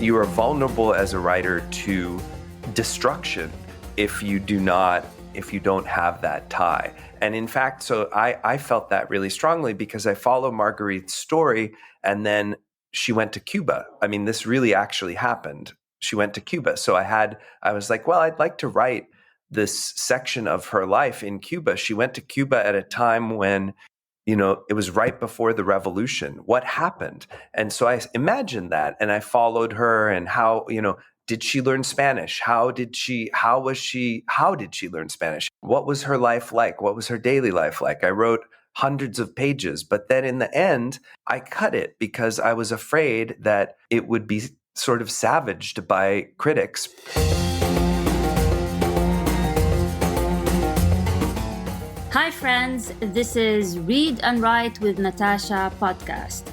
you are vulnerable as a writer to destruction if you don't have that tie. And in fact, so I felt that really strongly because I follow Marguerite's story, and then she went to Cuba. I mean, this really actually happened. She went to Cuba. So I was like, well, I'd like to write this section of her life in Cuba. She went to Cuba at a time when, it was right before the revolution. What happened? And so I imagined that, and I followed her, and how, did she learn Spanish? How did she learn Spanish? What was her life like? What was her daily life like? I wrote hundreds of pages, but then in the end, I cut it because I was afraid that it would be sort of savaged by critics. Hi friends, this is Read and Write with Natasha podcast.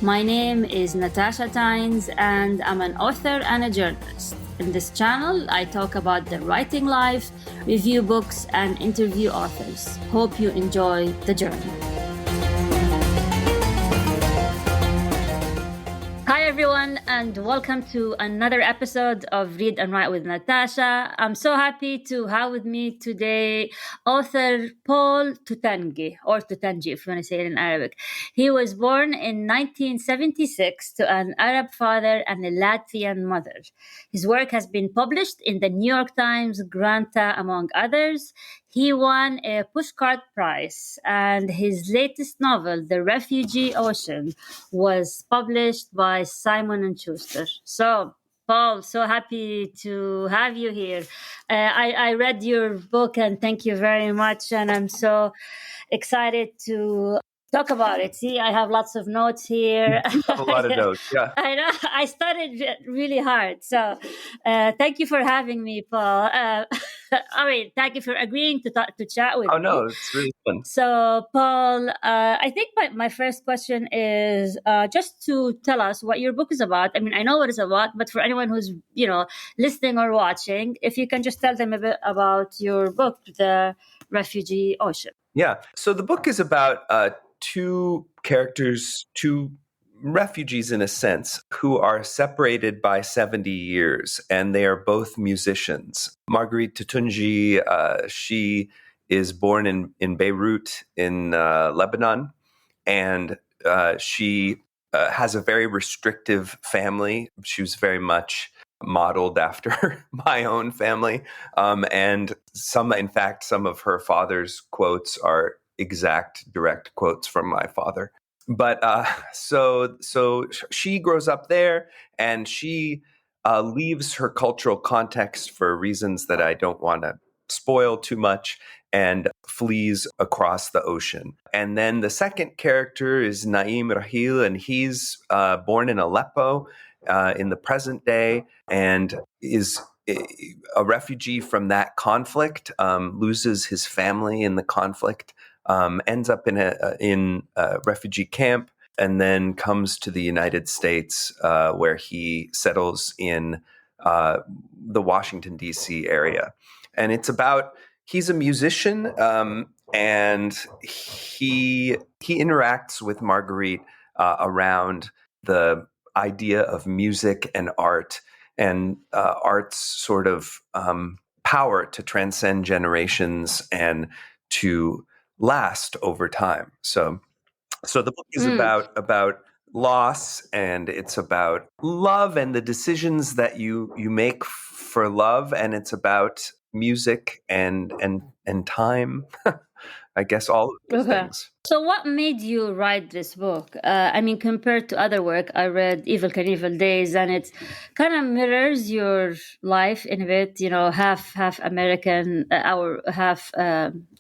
My name is Natasha Tynes and I'm an author and a journalist. In this channel, I talk about the writing life, review books, and interview authors. Hope you enjoy the journey. Hi everyone, and welcome to another episode of Read and Write with Natasha. I'm so happy to have with me today author Pauls Toutonghi, or Toutonghi if you want to say it in Arabic. He was born in 1976 to an Arab father and a Latvian mother. His work has been published in the New York Times, Granta, among others. He won a Pushcart Prize, and his latest novel, The Refugee Ocean, was published by Simon & Schuster. So, Paul, so happy to have you here. I read your book, and thank you very much. And I'm so excited to talk about it. See, I have lots of notes here. You have a lot of notes, yeah. I know. I studied really hard. So thank you for having me, Paul. Thank you for agreeing to chat with me. Oh, no, it's really fun. So, Paul, I think my first question is just to tell us what your book is about. I mean, I know what it's about, but for anyone who's, listening or watching, if you can just tell them a bit about your book, The Refugee Ocean. Yeah. So the book is about two refugees in a sense, who are separated by 70 years, and they are both musicians. Marguerite Toutonghi, she is born in Beirut in Lebanon, and she has a very restrictive family. She was very much modeled after my own family. And some of her father's quotes are exact, direct quotes from my father. But so she grows up there, and she leaves her cultural context for reasons that I don't want to spoil too much, and flees across the ocean. And then the second character is Naim Rahil, and he's born in Aleppo in the present day, and is a refugee from that conflict, loses his family in the conflict, ends up in a refugee camp, and then comes to the United States, where he settles in the Washington, D.C. area. And it's about, he's a musician, and he interacts with Marguerite around the idea of music and art, and art's sort of power to transcend generations and to last over time. So the book is about loss, and it's about love and the decisions that you make for love, and it's about music and time. I guess all of those things. So what made you write this book? Compared to other work, I read Evil Knievel Days, and it kind of mirrors your life in a bit, half American, or half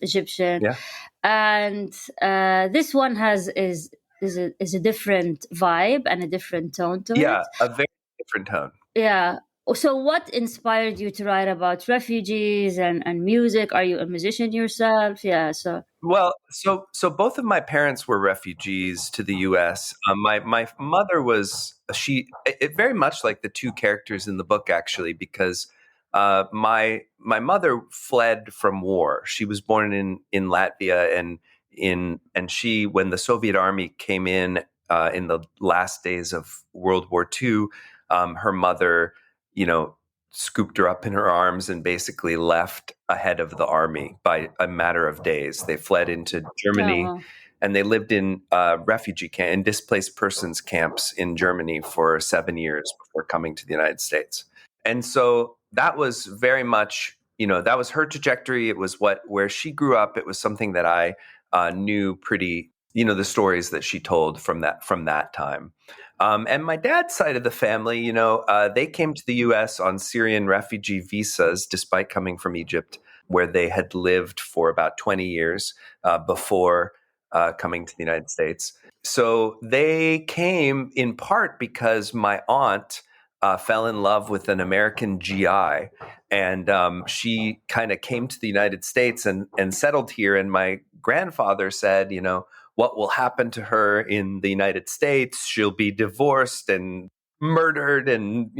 Egyptian. Yeah. And this one is a different vibe and a different tone to it. Yeah, a very different tone. Yeah. So what inspired you to write about refugees and music? Are you a musician yourself? Yeah. Well, so both of my parents were refugees to the U.S. My mother was, it very much like the two characters in the book, actually, because my mother fled from war. She was born in Latvia, and she, when the Soviet army came in the last days of World War II, her mother, scooped her up in her arms and basically left ahead of the army by a matter of days. They fled into Oh, Germany, wow. and they lived in refugee camp and displaced persons camps in Germany for 7 years before coming to the United States. And so that was very much, that was her trajectory. It was where she grew up. It was something that I knew pretty, the stories that she told from that time. And my dad's side of the family, they came to the U.S. on Syrian refugee visas, despite coming from Egypt, where they had lived for about 20 years before coming to the United States. So they came in part because my aunt fell in love with an American GI, and she kind of came to the United States and settled here. And my grandfather said, what will happen to her in the United States? She'll be divorced and murdered, and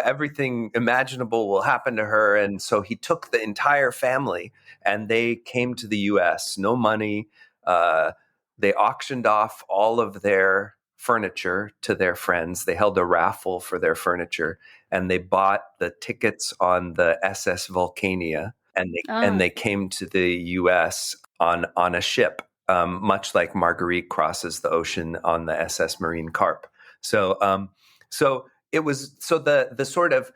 everything imaginable will happen to her. And so he took the entire family, and they came to the U.S. No money. They auctioned off all of their furniture to their friends. They held a raffle for their furniture, and they bought the tickets on the SS Vulcania, and Ah, they came to the U.S. on a ship, much like Marguerite crosses the ocean on the SS Marine Carp. So it was the sort of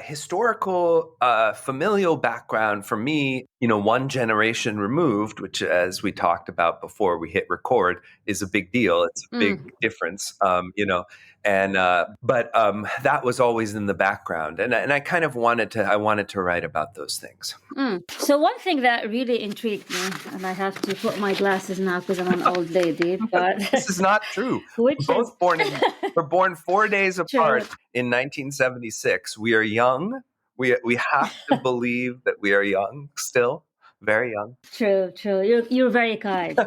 historical, familial background for me, one generation removed, which, as we talked about before we hit record, is a big deal. It's a big difference, and but that was always in the background, and I kind of wanted to write about those things. So one thing that really intrigued me, and I have to put my glasses now because I'm an old lady, but This is not true. which is We're born 4 days true. apart in 1976. We are young. We have to believe that we are young still, very young. True, true. You're very kind.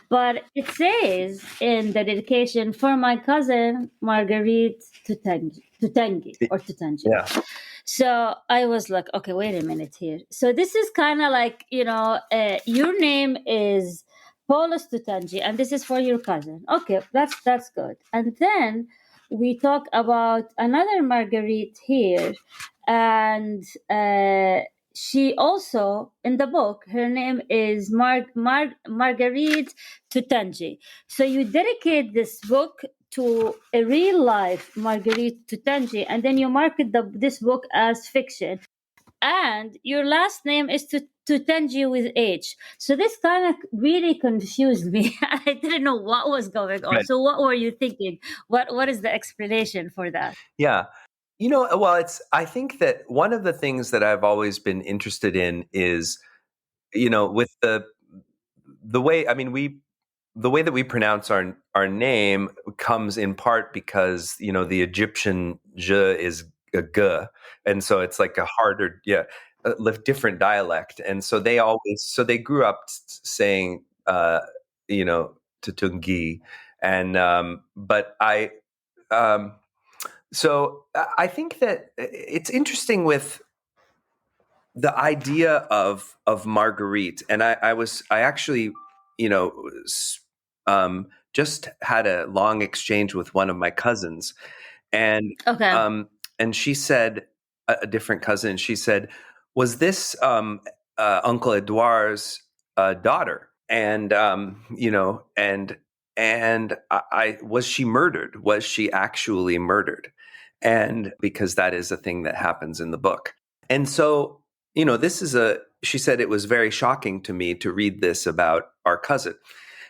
But it says in the dedication for my cousin Marguerite Tutangi. Yeah. So I was like, okay, wait a minute here. So this is kind of like, your name is Pauls Toutonghi, and this is for your cousin. Okay, that's good. And then we talk about another Marguerite here, and she also in the book, her name is Marguerite Tutangi. So you dedicate this book to a real life Marguerite Tutangi, and then you market this book as fiction. And your last name is Tutangi with H. So this kind of really confused me. I didn't know what was going on. Right. So what were you thinking? What is the explanation for that? Yeah. Well, I think that one of the things that I've always been interested in is, with the way, I mean, the way that we pronounce our name comes in part because, the Egyptian je is a g, and so it's like a harder, different dialect. And so they grew up saying, Tutungi. And, but so I think that it's interesting with the idea of Marguerite, and I actually, just had a long exchange with one of my cousins, and Okay. and she said, a different cousin, she said, was this Uncle Edouard's daughter? And and I was she murdered? Was she actually murdered? And because that is a thing that happens in the book. And so, she said it was very shocking to me to read this about our cousin.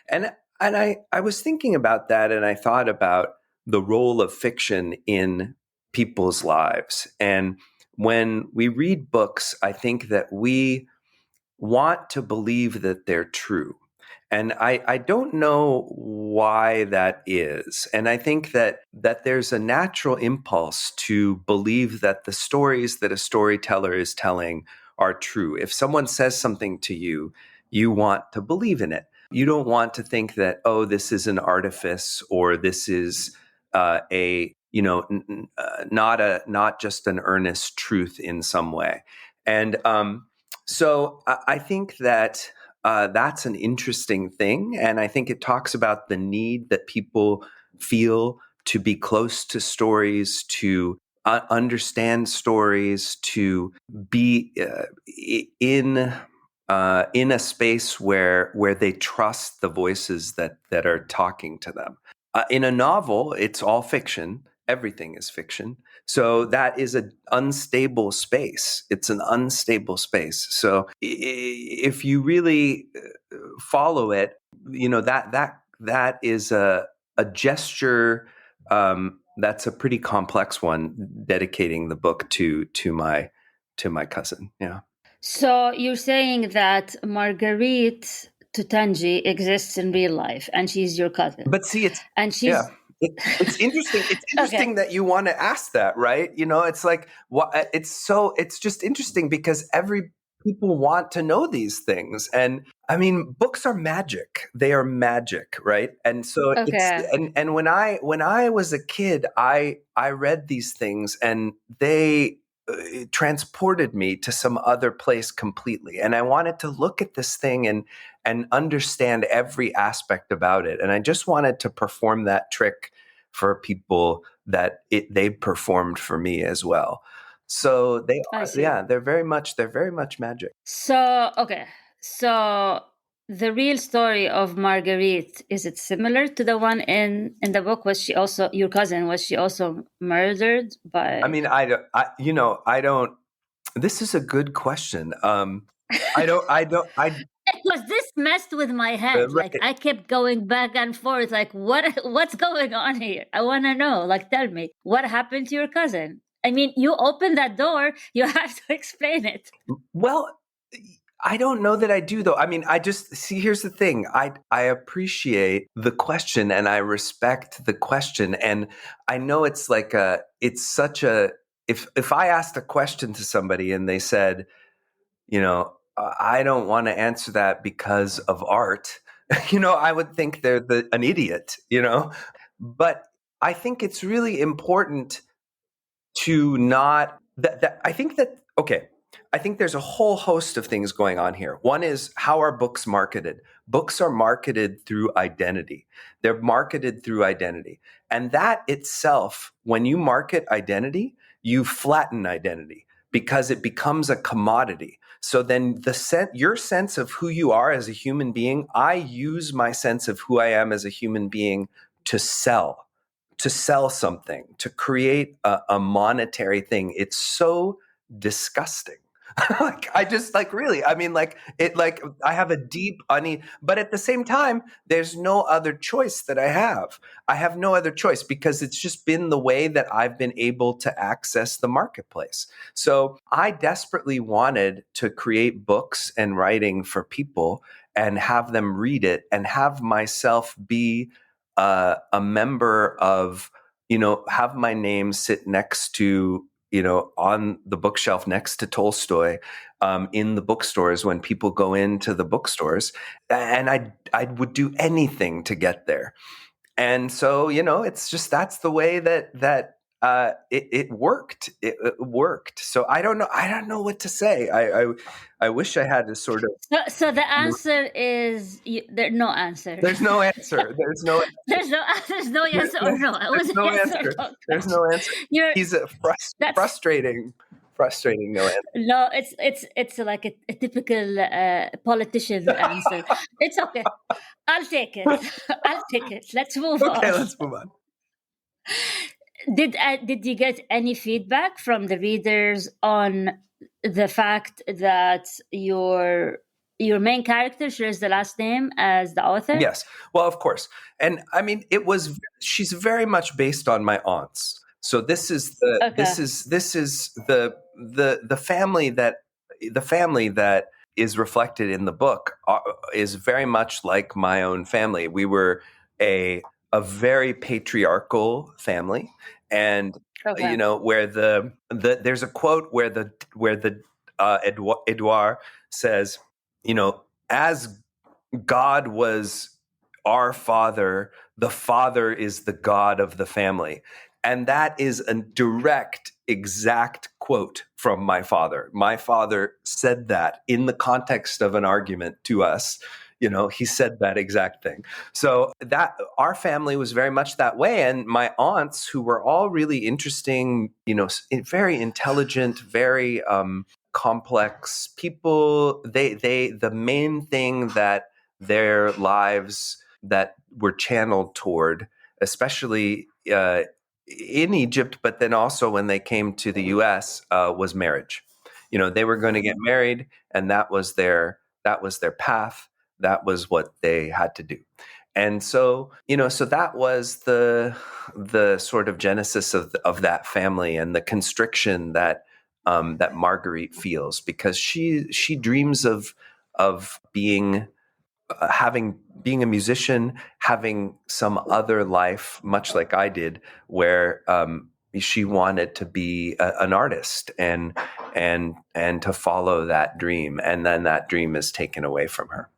And I was thinking about that, and I thought about the role of fiction in people's lives. And when we read books, I think that we want to believe that they're true. And I don't know why that is. And I think that there's a natural impulse to believe that the stories that a storyteller is telling are true. If someone says something to you, you want to believe in it. You don't want to think that, oh, this is an artifice, or this is not just an earnest truth in some way. And so I think that that's an interesting thing. And I think it talks about the need that people feel to be close to stories, to understand stories, to be in a space where they trust the voices that are talking to them. In a novel, it's all fiction. Everything is fiction. So that is an unstable space. It's an unstable space. So if you really follow it, that is a gesture that's a pretty complex one, dedicating the book to my cousin. Yeah. So you're saying that Marguerite Toutongi exists in real life, and she's your cousin. But see, and yeah, she's it's interesting. It's interesting okay. that you want to ask that, right? It's like it's just interesting because people want to know these things. And I mean, books are magic. They are magic, right? And so Okay. and when I was a kid, I read these things, and they it transported me to some other place completely. And I wanted to look at this thing and understand every aspect about it. And I just wanted to perform that trick for people that they performed for me as well. So they I are, see. yeah, they're very much magic. So okay. So the real story of Marguerite, is it similar to the one in the book? Was she also your cousin? Was she also murdered I by? mean, I don't. This is a good question. Because this messed with my head. Like Right. I kept going back and forth. Like what's going on here? I want to know. Like tell me what happened to your cousin. I mean, you opened that door. You have to explain it. Well, I don't know that I do, though. I mean, I just see, here's the thing. I appreciate the question, and I respect the question. And I know it's like it's such a, if I asked a question to somebody and they said, I don't want to answer that because of art, I would think they're an idiot, but I think it's really important to not that I think that okay, I think there's a whole host of things going on here. One is, how are books marketed? Books are marketed through identity. They're marketed through identity. And that itself, when you market identity, you flatten identity because it becomes a commodity. So then your sense of who you are as a human being, I use my sense of who I am as a human being to sell something, to create a monetary thing. It's so disgusting. Like, I just, like, really, I mean, like, I have a deep unease, but at the same time, there's no other choice that I have. I have no other choice because it's just been the way that I've been able to access the marketplace. So I desperately wanted to create books and writing for people and have them read it and have myself be a member of, have my name sit next to, on the bookshelf next to Tolstoy, in the bookstores when people go into the bookstores. And I would do anything to get there. And so, it's just, that's the way that it worked. It worked. So I don't know what to say. I wish I had a sort of. So the answer is there's no answer. There's no answer. There's no there's no yes or no. It was There's no yes or answer. no There's question. no answer. He's a That's frustrating no answer. no. It's like a typical politician's answer. It's okay. I'll take it. I'll take it. Let's move on. Okay, let's move on. Did you get any feedback from the readers on the fact that your main character shares the last name as the author? Yes. Well, of course. And I mean, she's very much based on my aunts. So this is the family that is reflected in the book is very much like my own family. We were a very patriarchal family, and Okay. where there's a quote where the Edouard says, as God was our father, the father is the God of the family. And that is a direct, exact quote from my father. My father said that in the context of an argument to us He said that exact thing. So that our family was very much that way. And my aunts, who were all really interesting, very intelligent, very complex people, the main thing that their lives that were channeled toward, especially in Egypt, but then also when they came to the U.S., was marriage. They were going to get married, and that was their path. That was what they had to do. And so that was the sort of genesis of that family, and the constriction that Marguerite feels, because she dreams of being a musician, having some other life, much like I did, where she wanted to be an artist and to follow that dream, and then that dream is taken away from her.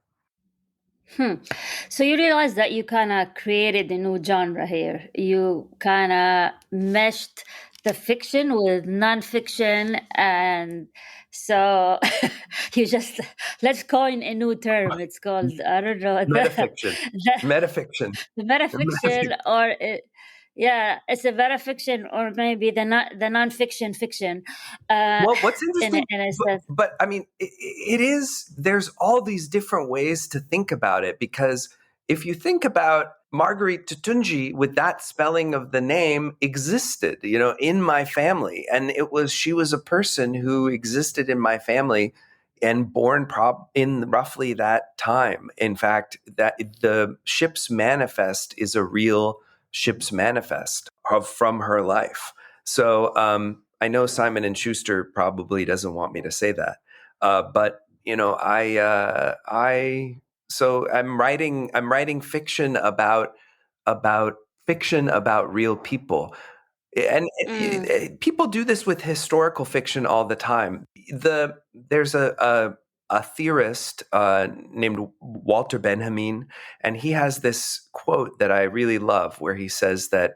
So you realize that you kind of created a new genre here. You kind of meshed the fiction with nonfiction, and so you just let's coin a new term. It's called, I don't know, Metafiction. Metafiction. the metafiction, or yeah, it's a metafiction, or maybe the nonfiction fiction. Well, what's In interesting, a sense. but I mean, it is, there's all these different ways to think about it, because if you think about Marguerite Toutonghi, with that spelling of the name, existed, in my family. And she was a person who existed in my family and born in roughly that time. In fact, that the ship's manifest is a real ship's manifest from her life. So I know Simon and Schuster probably doesn't want me to say that, but so I'm writing fiction about real people, and people do this with historical fiction all the time. There's a theorist named Walter Benjamin, and he has this quote that I really love, where he says that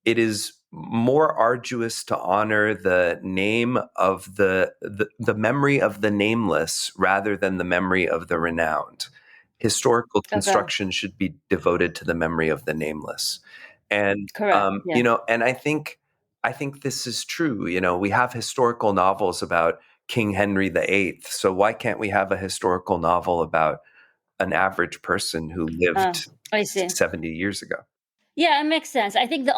it is more arduous to honor the name of the memory of the nameless rather than the memory of the renowned. Historical construction should be devoted to the memory of the nameless. And Correct. Yeah. and I think this is true. We have historical novels about King Henry VIII. So why can't we have a historical novel about an average person who lived I see. 70 years ago? Yeah, it makes sense. I think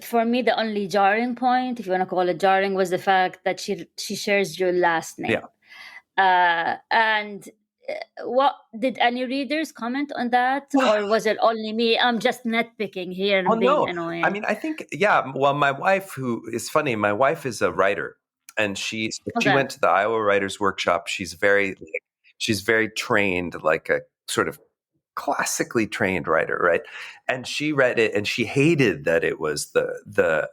for me, the only jarring point, if you want to call it jarring, was the fact that she shares your last name. Yeah. And what did any readers comment on that, or was it only me? I'm just nitpicking here and being annoying. I mean, I think, yeah. Well, my wife, who is funny, my wife is a writer, and she went to the Iowa Writers Workshop. She's very trained, like a sort of classically trained writer, right? And she read it, and she hated that it was that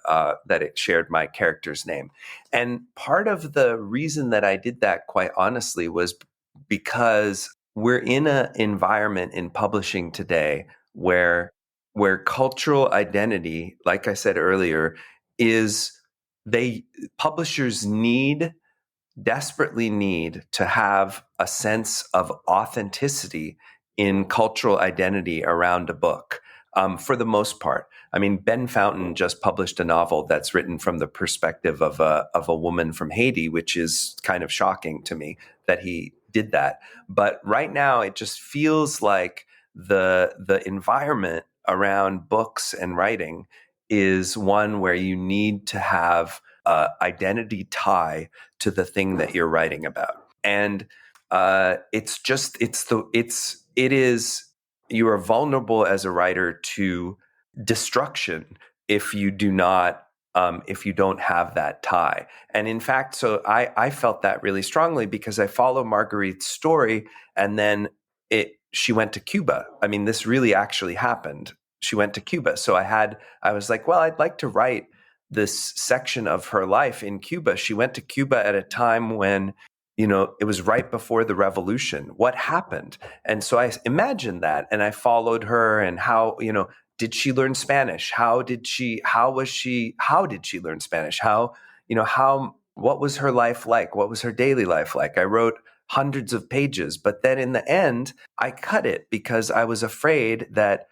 it shared my character's name. And part of the reason that I did that, quite honestly, was because we're in an environment in publishing today where cultural identity, like I said earlier, publishers desperately need to have a sense of authenticity in cultural identity around a book. For the most part, I mean, Ben Fountain just published a novel that's written from the perspective of a woman from Haiti, which is kind of shocking to me that he did that. But right now, it just feels like the environment around books and writing is one where you need to have identity tie to the thing that you're writing about. And you are vulnerable as a writer to destruction if you don't have that tie. And in fact, so I felt that really strongly, because I follow Marguerite's story, and then she went to Cuba. I mean, this really actually happened. She went to Cuba. So I was like, well, I'd like to write this section of her life in Cuba. She went to Cuba at a time when, it was right before the revolution. What happened? And so I imagined that, and I followed her, and how, did she learn Spanish? How did she learn Spanish? What was her life like? What was her daily life like? I wrote hundreds of pages. But then in the end, I cut it because I was afraid that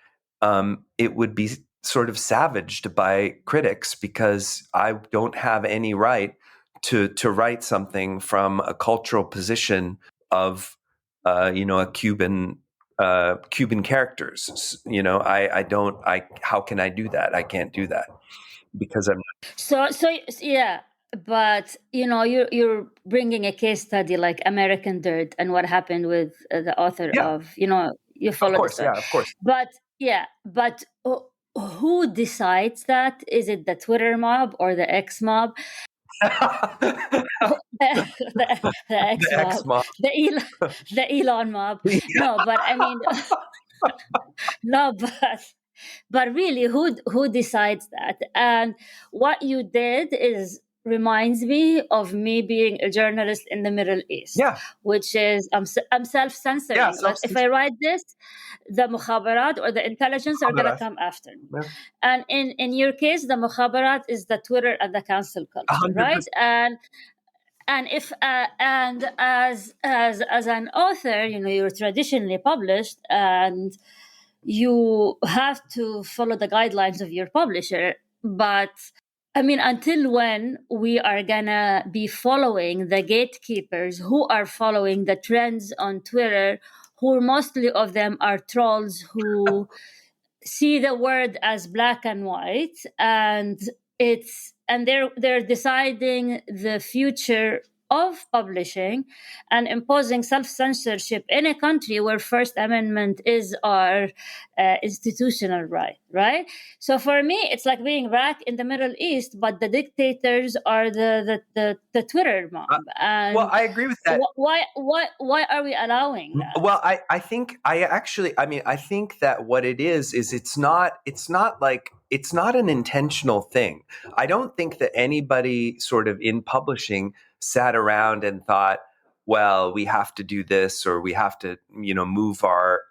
it would be sort of savaged by critics because I don't have any right to write something from a cultural position of a Cuban characters. How can I do that? I can't do that because I'm So yeah, but you're bringing a case study like American Dirt and what happened with the author yeah, of, you of follow the course, story. yeah, of course. But yeah, but who decides that? Is it the Twitter mob or the X mob? The X The X mob, mob. the Elon mob. No, but I mean, no, but really, who decides that? And what you did is reminds me of me being a journalist in the Middle East, Yeah, which is I'm yeah, self-censoring. Like if I write this, the mukhabarat or the intelligence are gonna come after me. yeah. And in your case, the mukhabarat is the Twitter and the cancel culture, right? 100%. And if and as an author, you're traditionally published and you have to follow the guidelines of your publisher. But I mean, until when we are gonna be following the gatekeepers who are following the trends on Twitter, who mostly of them are trolls who see the word as black and white, and they're deciding the future of publishing and imposing self-censorship in a country where First Amendment is our institutional right? So for me, it's like being back in the Middle East, but the dictators are the Twitter mob. Well, And I agree with that. why are we allowing that? Well, I think I think that what it is it's not an intentional thing. I don't think that anybody sort of in publishing sat around and thought, well, we have to do this or we have to, move our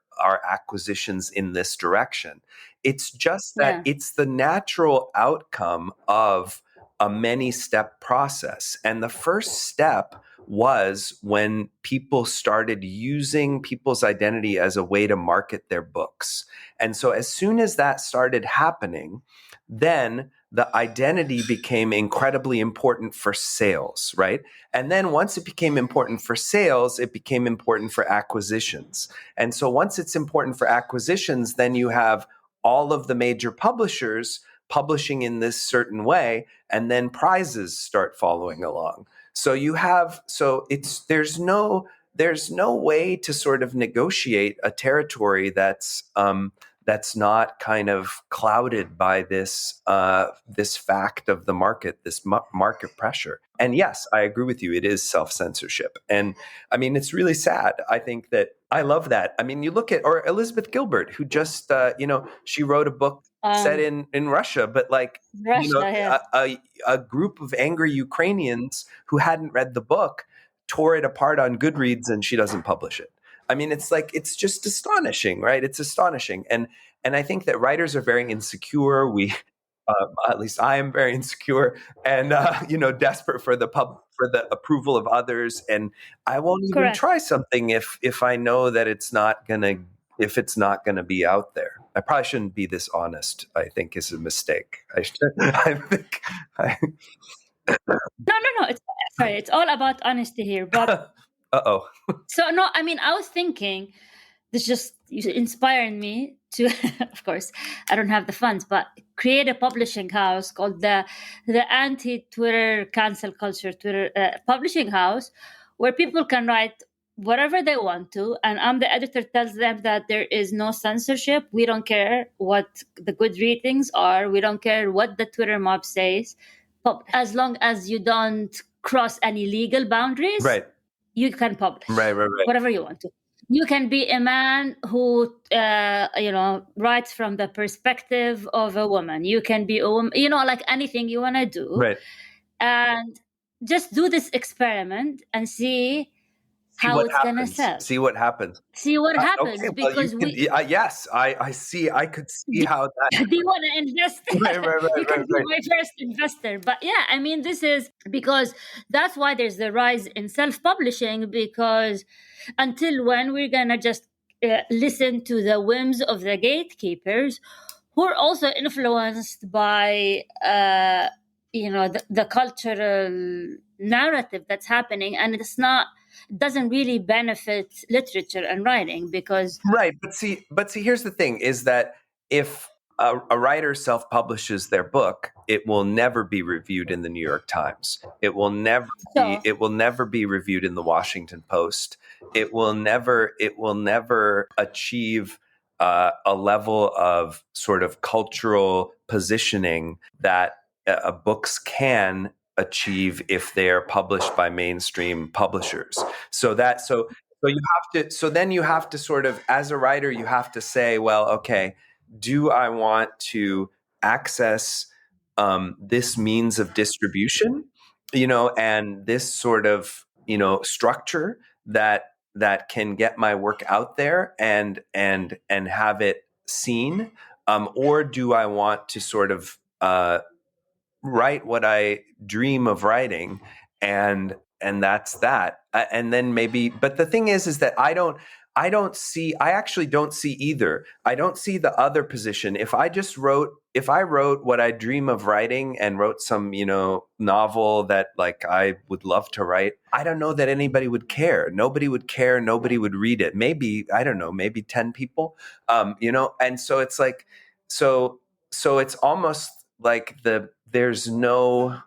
acquisitions in this direction. It's just that Yeah. it's the natural outcome of a many-step process. And the first step was when people started using people's identity as a way to market their books. And so as soon as that started happening, then the identity became incredibly important for sales, right? And then once it became important for sales, it became important for acquisitions. And so once it's important for acquisitions, then you have all of the major publishers publishing in this certain way, and then prizes start following along. So there's no way to sort of negotiate a territory that's not kind of clouded by this fact of the market, this market pressure. And yes, I agree with you. It is self-censorship, and I mean it's really sad. I think that I love that. I mean, you look at or Elizabeth Gilbert, who just she wrote a book set in Russia, but like Russia, yeah. a group of angry Ukrainians who hadn't read the book tore it apart on Goodreads, and she doesn't publish it. I mean, it's just astonishing, right? It's astonishing, and I think that writers are very insecure. At least I am very insecure, and desperate for the approval of others, and I won't even Correct. try something if I know that it's not gonna be out there. I probably shouldn't be this honest. I think is a mistake. I should. I think. No. It's all about honesty here. But Uh-oh. so no, I mean, I was thinking, this just inspired me to, of course, I don't have the funds, but create a publishing house called the anti-Twitter cancel culture Twitter publishing house, where people can write whatever they want to, and I'm the editor. Tells them that there is no censorship. We don't care what the good ratings are. We don't care what the Twitter mob says, but as long as you don't cross any legal boundaries, Right. you can publish Right. whatever you want to. You can be a man who writes from the perspective of a woman. You can be a woman, like anything you want to do. Right. And just do this experiment and see See how what it's gonna happens. sell. See what happens. See what Okay, happens, well, you because can. Yes, I see. I could see do, how that. do you want to invest? Right, right, You right, can right, be right. my first investor. But yeah, I mean, this is because that's why there's the rise in self-publishing, because until when we're gonna just listen to the whims of the gatekeepers, who are also influenced by the cultural narrative that's happening, and it doesn't really benefit literature and writing, because Right, but see, here's the thing: is that if a writer self-publishes their book, it will never be reviewed in the New York Times. It will never be. so It will never be reviewed in the Washington Post. It will never. It will never achieve a level of sort of cultural positioning that books can achieve if they are published by mainstream publishers. So you have to. So then you have to sort of, as a writer, you have to say, well, okay, do I want to access this means of distribution, and this sort of structure that can get my work out there and have it seen, or do I want to sort of write what I dream of writing, and that's that. And then maybe, but the thing is that I actually don't see either. I don't see the other position. If I wrote what I dream of writing and wrote some, novel that like I would love to write, I don't know that anybody would care. Nobody would care. Nobody would read it. Maybe, I don't know, maybe 10 people, and so it's like, so it's almost like there's no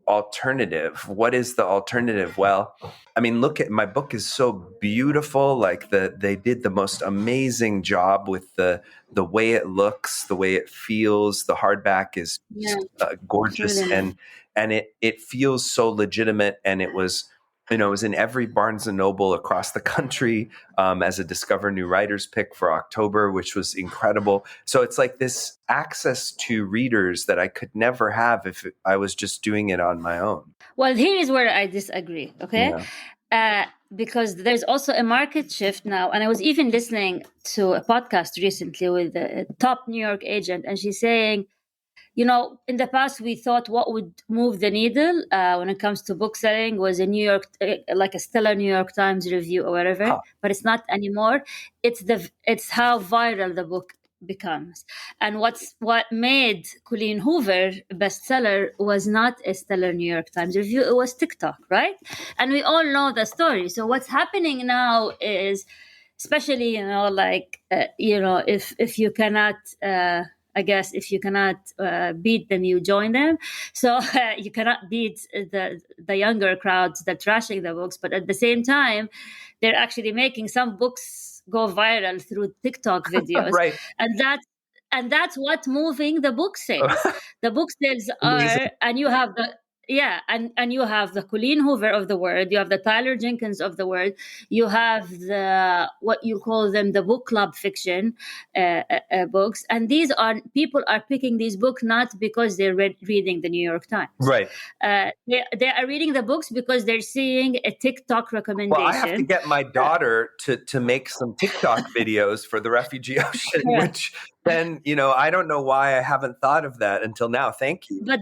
alternative. What is the alternative? Well, I mean, look at my book is so beautiful. Like they did the most amazing job with the way it looks, the way it feels. The hardback is yeah, it's gorgeous, really nice. and it feels so legitimate. And it was in every Barnes and Noble across the country, as a Discover New Writers pick for October, which was incredible. So it's like this access to readers that I could never have if I was just doing it on my own. Well, here is where I disagree, okay? Yeah. Because there's also a market shift now. And I was even listening to a podcast recently with a top New York agent, and she's saying, in the past, we thought what would move the needle when it comes to book selling was a like a stellar New York Times review or whatever, Huh. but it's not anymore. It's how viral the book becomes. And what made Colleen Hoover a bestseller was not a stellar New York Times review, it was TikTok, right? And we all know the story. So what's happening now is, especially, if you cannot I guess if you cannot beat them, you join them. So you cannot beat the younger crowds that trashing the books, but at the same time, they're actually making some books go viral through TikTok videos, Right. and that's what moving the book sales. The book sales Amazing. are, and you have the and you have the Colleen Hoover of the world, you have the Tyler Jenkins of the world, you have the what you call them the book club fiction books, and these are people are picking these books not because they're reading the New York Times. Right. They are reading the books because they're seeing a TikTok recommendation. Well, I have to get my daughter to make some TikTok videos for the Refugee Ocean, which then, I don't know why I haven't thought of that until now. Thank you. But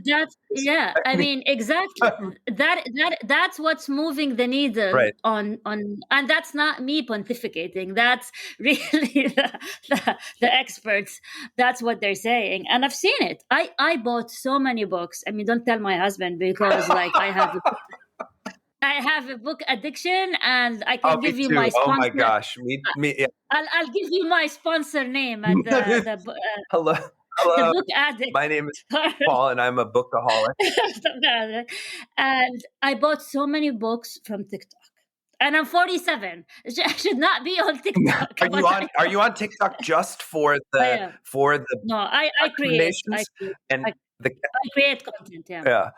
I mean, exactly. That's what's moving the needle, Right. on, and that's not me pontificating. That's really the experts. That's what they're saying, and I've seen it. I bought so many books. I mean, don't tell my husband, because like I have a book addiction, and I can give Me you too. my sponsor. Oh my gosh. Yeah. I'll give you my sponsor name at the Hello. the book addict. My name is Paul, and I'm a bookaholic. And I bought so many books from TikTok. And I'm 47. I should not be on TikTok. Are you on TikTok just for the No, I create. and the I create content, yeah.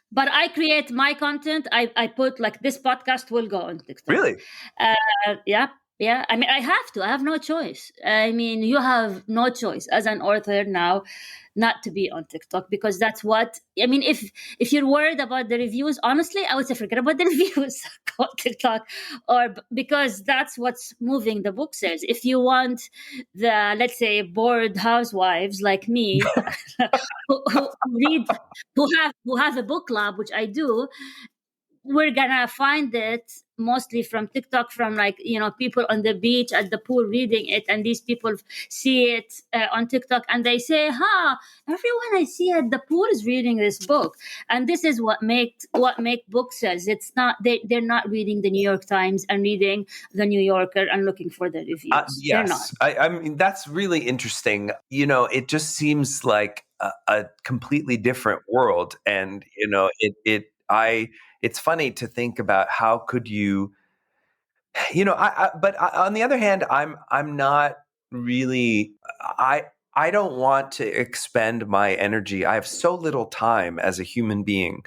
But I create my content. I put like this podcast will go on TikTok. Really? Yeah. Yeah, I mean, I have to. I have no choice. I mean, you have no choice as an author now not to be on TikTok, because that's what I mean. If you're worried about the reviews, honestly, I would say forget about the reviews. Go on TikTok, because that's what's moving the book sales. If you want the, let's say, bored housewives like me, who read, who have a book club, which I do, we're gonna find it mostly from TikTok, from, like, people on the beach at the pool reading it, and these people see it on TikTok, and they say, "Ha! Everyone I see at the pool is reading this book," and this is what make book sales. It's not they're not reading the New York Times and reading the New Yorker and looking for the reviews. They're not. Yes, I mean that's really interesting. It just seems like a completely different world, and it's funny to think about how could you, but on the other hand, I'm not really. I don't want to expend my energy. I have so little time as a human being,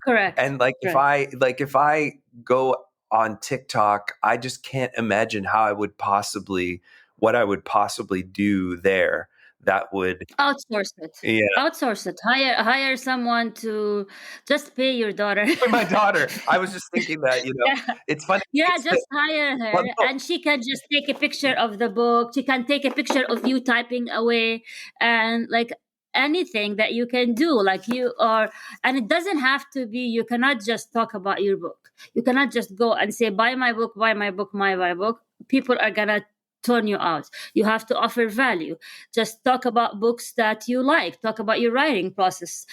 Correct. and like Correct. if I go on TikTok, I just can't imagine how what I would possibly do there. That would, Outsource it. yeah. Outsource it. Hire someone to just pay your daughter. My daughter, I was just thinking that, Yeah. it's funny. Yeah, It's just hire her, well, no, and she can just take a picture of the book. She can take a picture of you typing away, and, like, anything that you can do, like, you are. And it doesn't have to be. You cannot just talk about your book. You cannot just go and say, "Buy my book, buy my book, buy my book." People are gonna turn you out. You have to offer value. Just talk about books that you like. Talk about your writing process.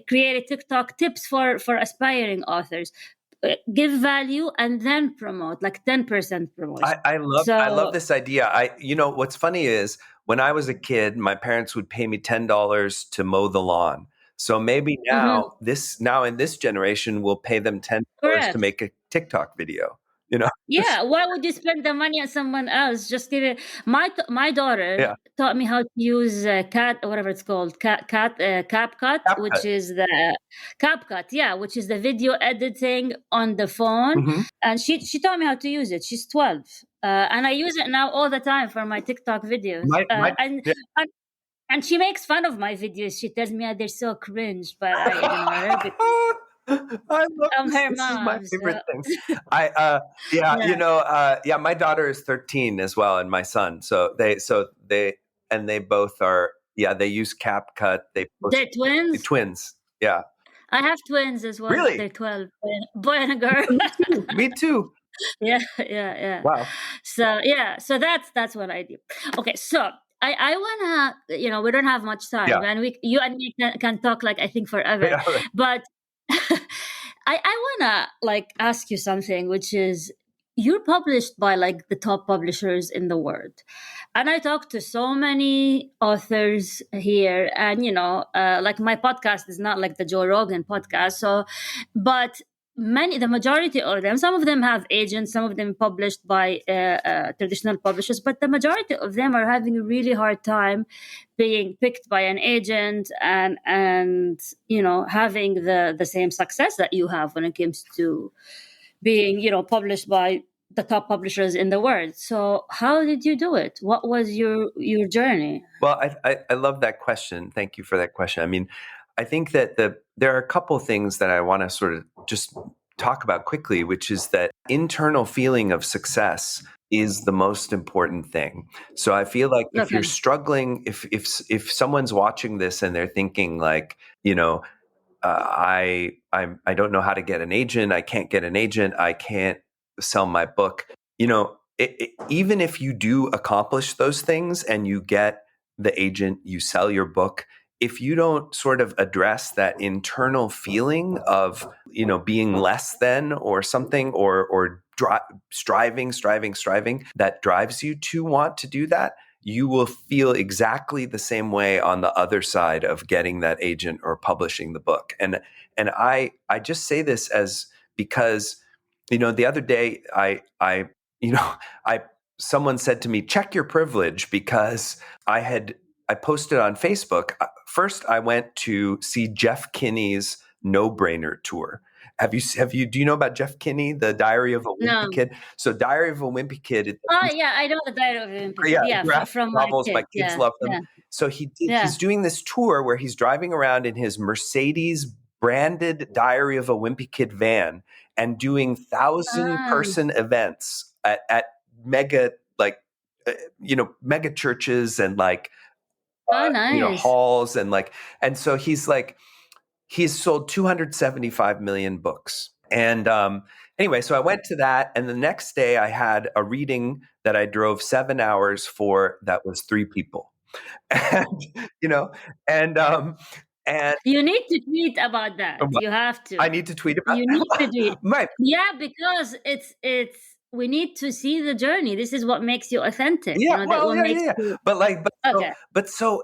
Create a TikTok tips for aspiring authors. Give value and then promote, like 10% promotion. I love So, this idea. What's funny is when I was a kid, my parents would pay me $10 to mow the lawn. So maybe mhm, now in this generation, we'll pay them $10 to correct. make a TikTok video. You know, Yeah, why would you spend the money on someone else? Just give it. My daughter yeah, taught me how to use cat, or whatever it's called, CapCut, which CapCut. is the CapCut, yeah, which is the video editing on the phone, Hmm. and she taught me how to use it. She's 12, and I use it now all the time for my TikTok videos, My and and she makes fun of my videos. She tells me, they're so cringe, but I ignore her because I love I'm this. her This is my mom. So, favorite thing. I yeah, yeah, yeah, my daughter is 13 as well, and my son. So they both are, yeah, they use CapCut. They post they're twins. twins. Yeah. I have twins as well. Really? They're 12, boy and a girl. Me too. Me too. Yeah, yeah, yeah. Wow. So, yeah, so that's what I do. Okay, so I wanna, we don't have much time, Yeah. and you and me can talk, like, I think forever, Yeah. but I wanna, like, ask you something, which is, you're published by, like, the top publishers in the world, and I talk to so many authors here, and, like, my podcast is not like the Joe Rogan podcast, so, but the majority of them, some of them have agents, some of them published by traditional publishers, but the majority of them are having a really hard time being picked by an agent, and having the same success that you have when it comes to being published by the top publishers in the world. So how did you do it? What was your journey? Well, I love that question. Thank you for that question. I mean, I think that there are a couple things that I want to sort of just talk about quickly, which is that internal feeling of success is the most important thing. So I feel like if you're Okay. struggling, if someone's watching this and they're thinking like, I don't know how to get an agent. I can't get an agent. I can't sell my book. Even if you do accomplish those things and you get the agent, you sell your book. If you don't sort of address that internal feeling of being less than or something, or striving that drives you to want to do that, you will feel exactly the same way on the other side of getting that agent or publishing the book. And I just say this as because the other day I someone said to me, check your privilege, because I posted on Facebook. First, I went to see Jeff Kinney's No Brainer tour. Do you know about Jeff Kinney, The Diary of a Wimpy No. Kid? So Diary of a Wimpy Kid, Oh yeah, I know the Diary of the Wimpy Kid. Yeah, graphic from my novels, my kids. kids Yeah, love them. yeah, So yeah. he's doing this tour where he's driving around in his Mercedes branded Diary of a Wimpy Kid van and doing 1,000-person events at mega, like, mega churches and like, Nice. halls and so he's sold 275 million books. And anyway, so I went to that, and the next day I had a reading that I drove 7 hours for. That was 3 people, and and and You need to tweet about that. You have to. I need to tweet about You need to tweet. right. Yeah, because it's we need to see the journey. This is what makes you authentic. Yeah, That well, what makes yeah. you So,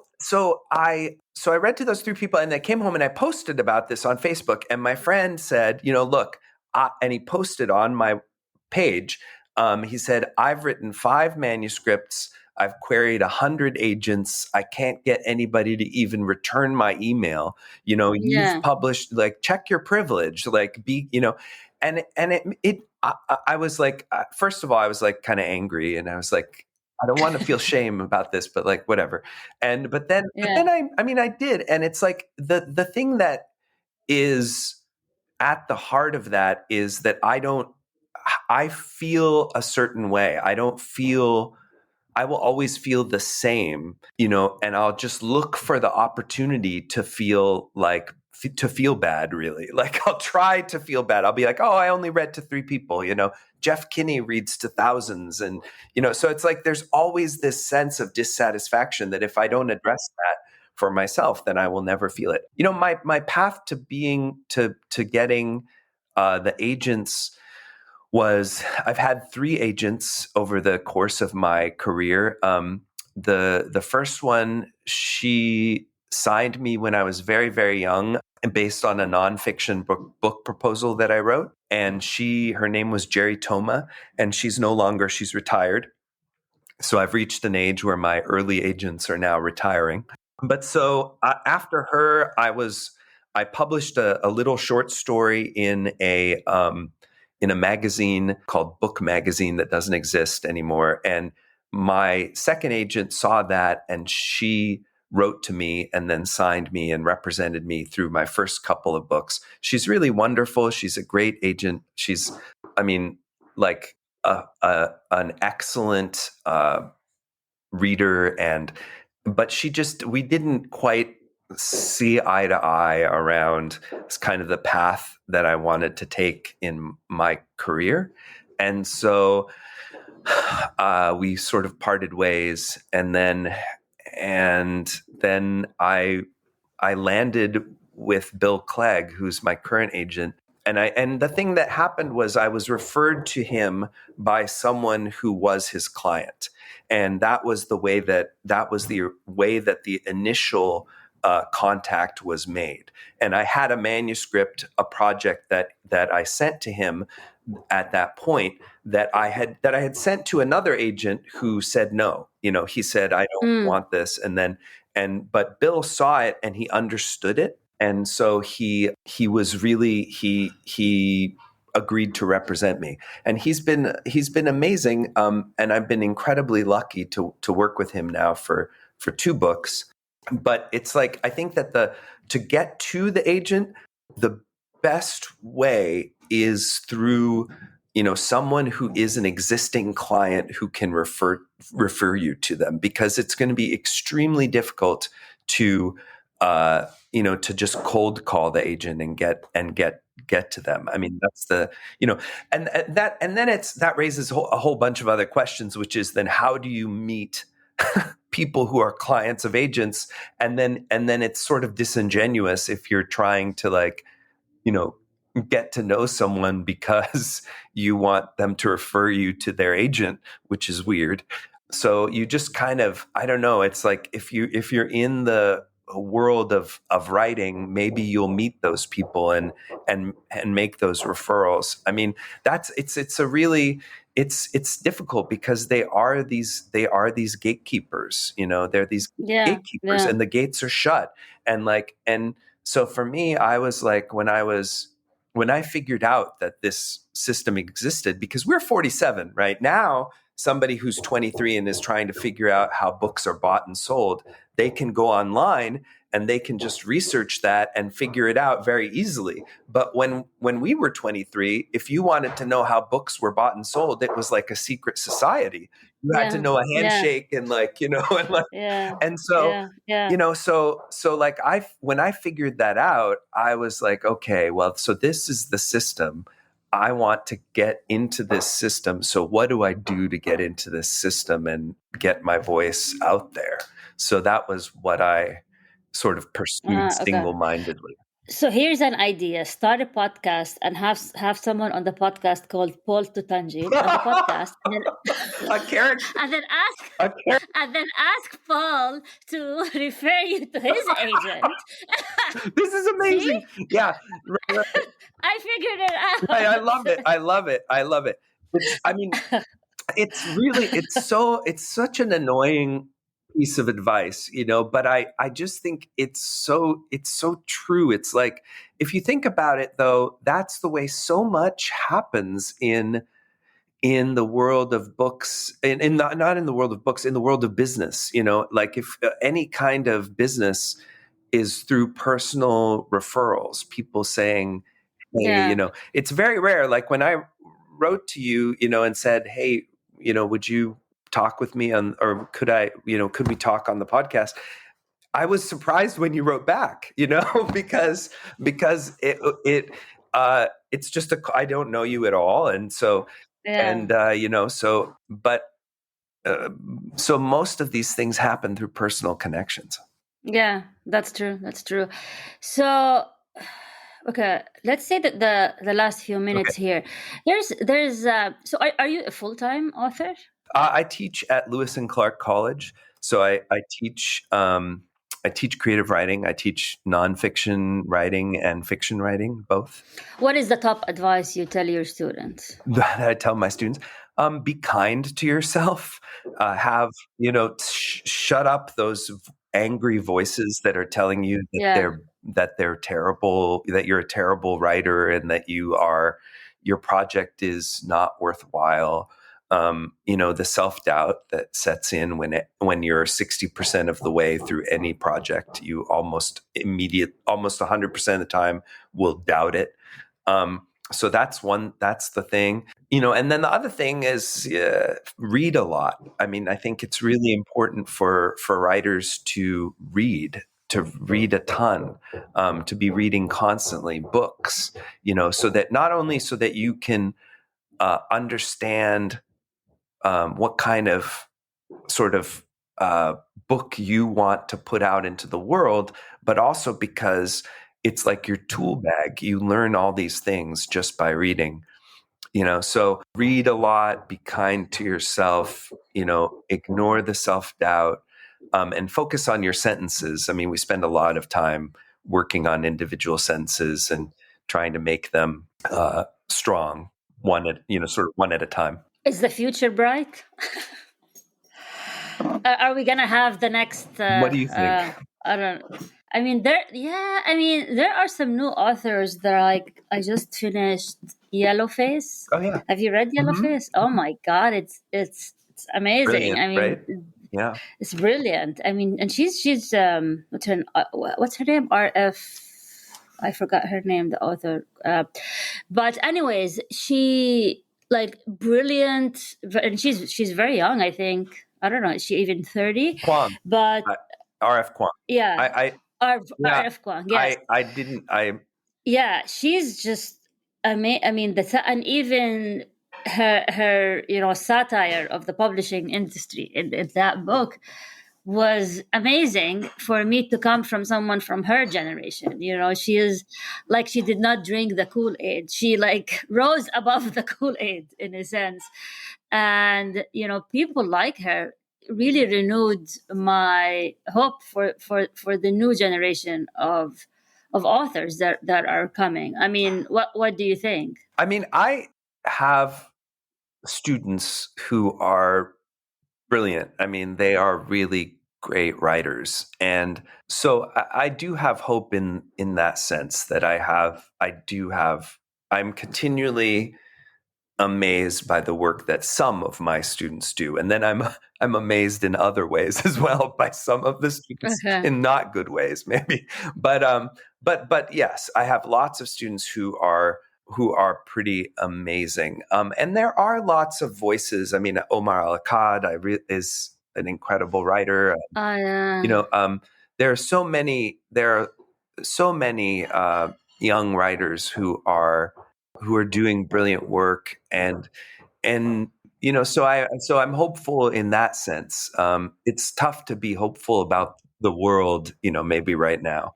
okay. I read to those 3 people, and I came home and I posted about this on Facebook, and my friend said, look, and he posted on my page. He said, I've written 5 manuscripts. I've queried 100 agents. I can't get anybody to even return my email. Yeah. You've published, like, check your privilege, like, and I was like, first of all, I was like kind of angry, and I was like, I don't want to feel shame about this, but like whatever. But then I did, and it's like the thing that is at the heart of that is that I feel a certain way. I will always feel the same, and I'll just look for the opportunity to feel bad, really. Like, I'll try to feel bad. I'll be like, oh, I only read to 3 people, Jeff Kinney reads to thousands. And, so it's like, there's always this sense of dissatisfaction that if I don't address that for myself, then I will never feel it. My path to getting the agents was, I've had 3 agents over the course of my career. The first one, she signed me when I was very, very young, and based on a nonfiction book proposal that I wrote. And her name was Jerry Toma, and she's retired. So I've reached an age where my early agents are now retiring. But so after her, I published a little short story in a magazine called Book Magazine that doesn't exist anymore. And my second agent saw that, and she wrote to me and then signed me and represented me through my first couple of books. She's really wonderful. She's a great agent. She's, like an excellent reader, but we didn't quite see eye to eye around kind of the path that I wanted to take in my career. And so we sort of parted ways, and then I landed with Bill Clegg, who's my current agent. And the thing that happened was I was referred to him by someone who was his client. And that was the way that the initial contact was made. And I had a manuscript, a project that I sent to him at that point that I had sent to another agent who said no. He said, I don't want this. But Bill saw it and he understood it. And so he agreed to represent me, and he's been amazing. And I've been incredibly lucky to work with him now for 2 books. But it's like, I think that to get to the agent, the best way is through someone who is an existing client who can refer you to them, because it's going to be extremely difficult to to just cold call the agent and get to them. I mean, that's and then that raises a whole bunch of other questions, which is then how do you meet people who are clients of agents? And then it's sort of disingenuous if you're trying to get to know someone because you want them to refer you to their agent, which is weird. So you just kind of, I don't know. It's like if you're in the world of writing, maybe you'll meet those people and make those referrals. I mean, it's difficult because they are these gatekeepers. They're these gatekeepers, and the gates are shut. And so for me, I was like, when I was when I figured out that this system existed, because we're 47 right now, somebody who's 23 and is trying to figure out how books are bought and sold, they can go online and they can just research that and figure it out very easily. But when we were 23, if you wanted to know how books were bought and sold, it was like a secret society. You had to know a handshake and and so like when I figured that out, I was like, okay, well, so this is the system. I want to get into this system. So what do I do to get into this system and get my voice out there? So that was what I sort of pursued single-mindedly. So here's an idea: start a podcast and have someone on the podcast called Pauls Toutonghi on the podcast, a character, and then ask Paul to refer you to his agent. This is amazing. See? Yeah, right. I figured it out. Right, I love it. It's such an annoying piece of advice, but I just think it's so true. It's like, if you think about it though, that's the way so much happens in the world of books, and not in the world of books, in the world of business. Like if any kind of business is through personal referrals, people saying, hey, it's very rare. Like when I wrote to you, and said, hey, would you talk with me or could we talk on the podcast? I was surprised when you wrote back, because it's just I don't know you at all. And so, so most of these things happen through personal connections. Yeah, that's true. So, okay, let's say that the last few minutes here, there's so are you a full-time author? I teach at Lewis and Clark College. So I teach creative writing. I teach nonfiction writing and fiction writing, both. What is the top advice you tell your students? That I tell my students, be kind to yourself. Shut up those angry voices that are telling you that they're terrible, that you're a terrible writer, and that your project is not worthwhile. The self-doubt that sets in when you're 60% of the way through any project, you almost 100% of the time will doubt it. So that's the thing, and then the other thing is read a lot. I mean, I think it's really important for writers to read a ton, to be reading constantly books, so that not only so that you can understand what kind of sort of book you want to put out into the world, but also because it's like your tool bag. You learn all these things just by reading, so read a lot, be kind to yourself, ignore the self-doubt, and focus on your sentences. I mean, we spend a lot of time working on individual sentences and trying to make them strong, one at a time. Is the future bright? Are we gonna have the next? What do you think? I don't. I mean, there are some new authors that are like, I just finished Yellowface. Oh yeah. Have you read Yellowface? Mm-hmm. Oh my God, it's amazing. Brilliant, I mean, right? Yeah, it's brilliant. I mean, and she's what's her name? R.F. I forgot her name, the author. But anyways, she like brilliant, and she's very young. I think, I don't know, is she even 30? Kwong, but R.F. Kwong. Yeah, R.F. Kwong. Yes, Yeah, she's just amazing. I mean, and even her satire of the publishing industry in that book was amazing for me to come from someone from her generation. She is like, she did not drink the Kool-Aid. She like rose above the Kool-Aid in a sense. And, people like her really renewed my hope for the new generation of authors that are coming. I mean, what do you think? I mean, I have students who are brilliant. I mean, they are really great writers. And so I do have hope in that sense, that I do have I'm continually amazed by the work that some of my students do, and then I'm amazed in other ways as well by some of the students Okay. in not good ways, maybe. But yes, I have lots of students who are pretty amazing, and there are lots of voices. I mean, Omar Al-Akkad is an incredible writer. You Yeah. know, there are so many. There are so many young writers who are doing brilliant work, and so I'm hopeful in that sense. It's tough to be hopeful about the world, maybe right now,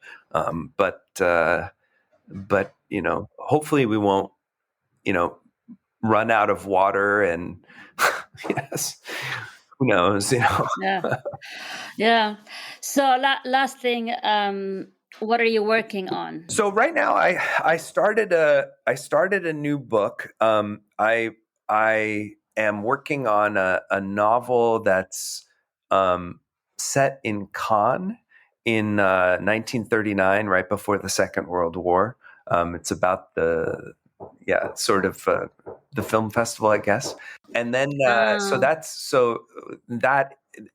but hopefully we won't, run out of water, and yes, who knows, Yeah. Yeah. So last thing, what are you working on? So right now, I started a new book. I am working on a novel that's set in Cannes in 1939, right before the Second World War. It's about sort of the film festival, I guess. And then Ah.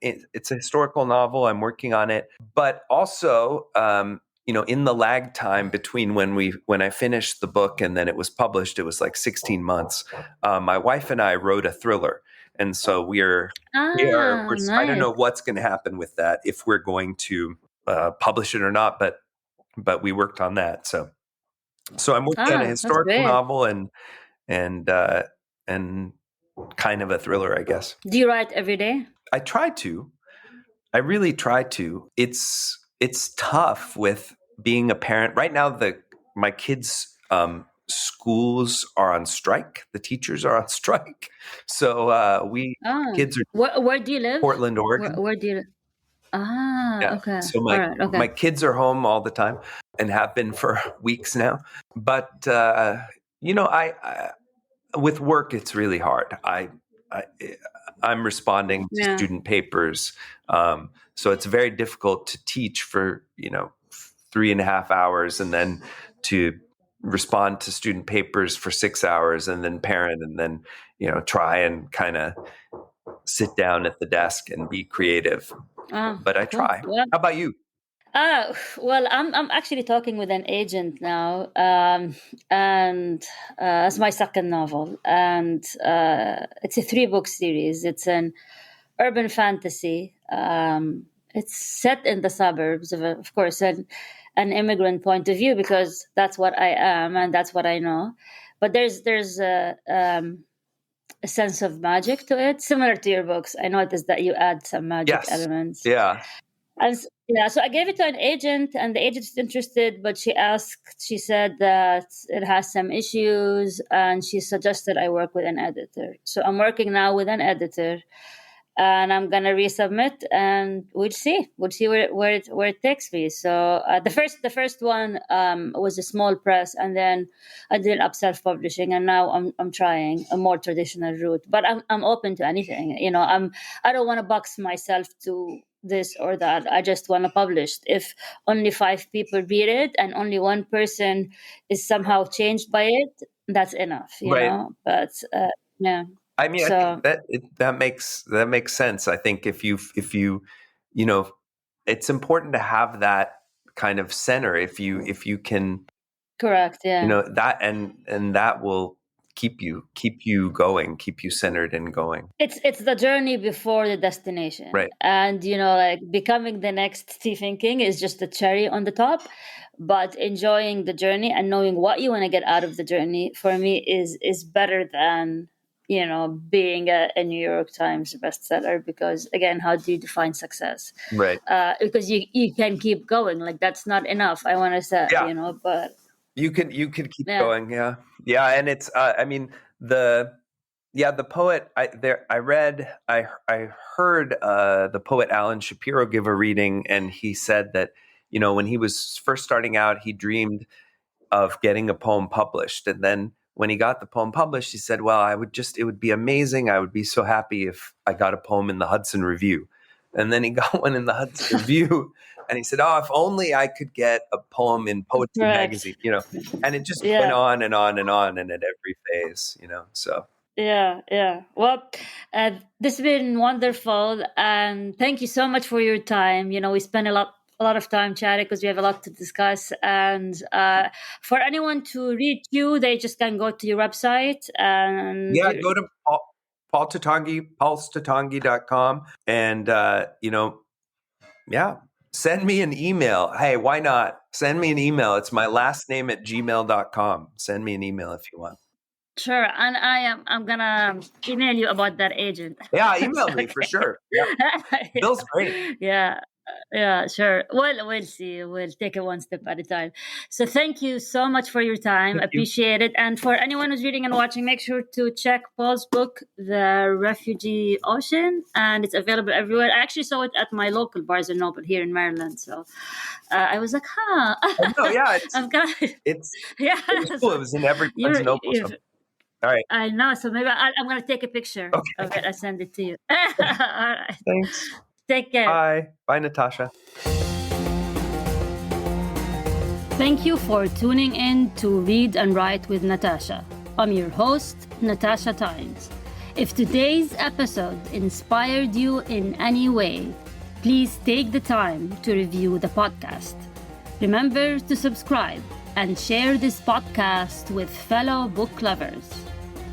it's a historical novel. I'm working on it, but also in the lag time between when I finished the book and then it was published, it was like 16 months. My wife and I wrote a thriller, and so Ah, I don't nice. know what's going to happen with that, if we're going to publish it or not, but we worked on that. So I'm working on a That's historical great. novel and uh, and kind of a thriller, I guess. Do you write every day? I try to. I really try to. It's tough with being a parent right now. My kids' schools are on strike. The teachers are on strike. So Oh, kids are where do you live? Portland, Oregon. Where do you live? Ah, Yeah. okay. So All right. Okay. my kids are home all the time and have been for weeks now. But I with work, it's really hard. I I'm responding to Yeah. student papers, so it's very difficult to teach for 3.5 hours, and then to respond to student papers for 6 hours, and then parent, and then try and kind of sit down at the desk and be creative. Oh, But I cool. try. Well, How about you? well, I'm actually talking with an agent now, and it's my second novel, and it's a 3-book series. It's an urban fantasy. It's set in the suburbs, of course, an immigrant point of view, because that's what I am and that's what I know. But there's a sense of magic to it, similar to your books. I noticed that you add some magic Yes. elements. Yeah. And yeah, so I gave it to an agent, and the agent's interested, but she said that it has some issues, and she suggested I work with an editor. So I'm working now with an editor, and I'm gonna resubmit, and we'll see where it takes me. So the first one was a small press, and then I did up self publishing, and now I'm trying a more traditional route. But I'm open to anything. I don't want to box myself to this or that. I just want to publish. If only 5 people read it and only one person is somehow changed by it, that's enough. Right. But yeah. I mean, I think So that makes sense. I think if you you know it's important to have that kind of center. If you can, correct. Yeah. that, and that will keep you going, keep you centered and going. It's the journey before the destination, Right. and like becoming the next Stephen King is just the cherry on the top. But enjoying the journey and knowing what you want to get out of the journey, for me, is better than being a New York Times bestseller. Because again, how do you define success? Right. Because you can keep going. Like, that's not enough. I want to say, Yeah. but You could keep yeah. going. Yeah. Yeah. And it's I mean, the poet, I heard the poet Alan Shapiro give a reading, and he said that when he was first starting out, he dreamed of getting a poem published, and then when he got the poem published, he said, "Well, it would be amazing. I would be so happy if I got a poem in the Hudson Review." And then he got one in the Hudson Review, and he said, "Oh, if only I could get a poem in Poetry Correct. magazine," And it just Yeah. went on and on and on, and at every phase, So Yeah. Well, this has been wonderful, and thank you so much for your time. We spent a lot of time chatting because we have a lot to discuss. And for anyone to reach you, they just can go to your website and go to Paul Toutonghi, paulstoutonghi.com, and send me an email. Hey, why not? Send me an email. It's my last name at gmail.com. Send me an email if you want. Sure, and I'm gonna email you about that agent. Yeah, email me for sure. Yeah. Bill's great. Yeah, sure. Well, we'll see. We'll take it one step at a time. So thank you so much for your time. Appreciate it. And for anyone who's reading and watching, make sure to check Paul's book, The Refugee Ocean, and it's available everywhere. I actually saw it at my local Barnes & Noble here in Maryland. So I was like, huh. No, yeah. It's cool. It was in every Barnes & Noble. All right. I know. So maybe I'm going to take a picture of it and send it to you. All right. Thanks. Take care. Bye. Bye, Natasha. Thank you for tuning in to Read and Write with Natasha. I'm your host, Natasha Tynes. If today's episode inspired you in any way, please take the time to review the podcast. Remember to subscribe and share this podcast with fellow book lovers.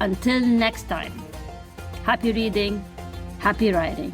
Until next time, happy reading, happy writing.